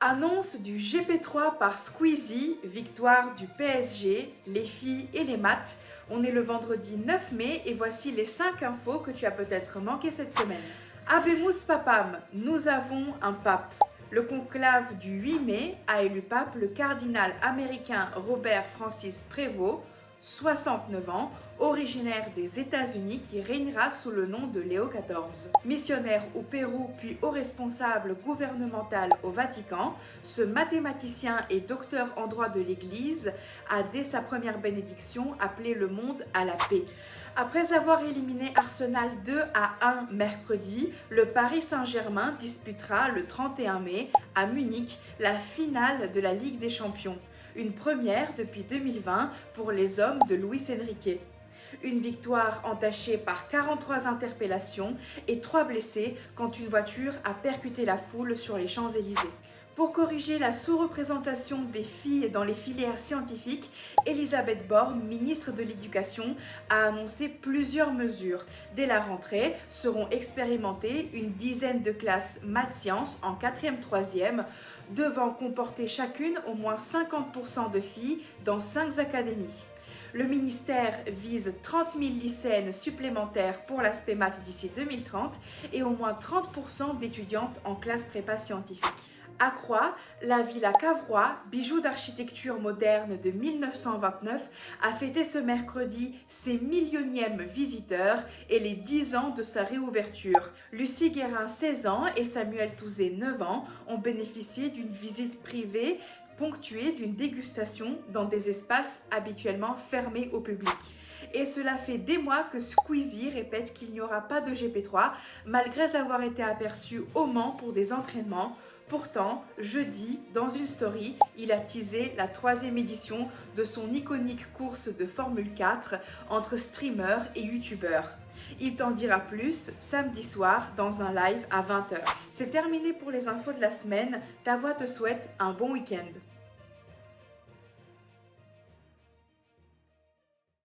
Annonce du GP3 par Squeezie, victoire du PSG, les filles et les maths. On est le vendredi 9 mai et voici les 5 infos que tu as peut-être manqué cette semaine. Habemus Papam, nous avons un pape. Le conclave du 8 mai a élu pape le cardinal américain Robert Francis Prévost, 69 ans, originaire des États-Unis qui régnera sous le nom de Léo XIV. Missionnaire au Pérou puis haut responsable gouvernemental au Vatican, ce mathématicien et docteur en droit de l'Église a dès sa première bénédiction appelé le monde à la paix. Après avoir éliminé Arsenal 2-1 mercredi, le Paris Saint-Germain disputera le 31 mai à Munich la finale de la Ligue des Champions. Une première depuis 2020 pour les hommes de Luis Enrique. Une victoire entachée par 43 interpellations et 3 blessés quand une voiture a percuté la foule sur les Champs-Élysées. Pour corriger la sous-représentation des filles dans les filières scientifiques, Elisabeth Borne, ministre de l'Éducation, a annoncé plusieurs mesures. Dès la rentrée, seront expérimentées une dizaine de classes maths-sciences en 4e-3e, devant comporter chacune au moins 50% de filles dans 5 académies. Le ministère vise 30 000 lycéennes supplémentaires pour l'aspect maths d'ici 2030 et au moins 30% d'étudiantes en classe prépa scientifique. À Croix, la villa Cavrois, bijou d'architecture moderne de 1929, a fêté ce mercredi ses millionièmes visiteurs et les 10 ans de sa réouverture. Lucie Guérin, 16 ans, et Samuel Touzé, 9 ans, ont bénéficié d'une visite privée ponctuée d'une dégustation dans des espaces habituellement fermés au public. Et cela fait des mois que Squeezie répète qu'il n'y aura pas de GP3 malgré avoir été aperçu au Mans pour des entraînements. Pourtant, jeudi, dans une story, il a teasé la 3e édition de son iconique course de Formule 4 entre streamers et youtubeurs. Il t'en dira plus samedi soir dans un live à 20h. C'est terminé pour les infos de la semaine. Ta voix te souhaite un bon week-end.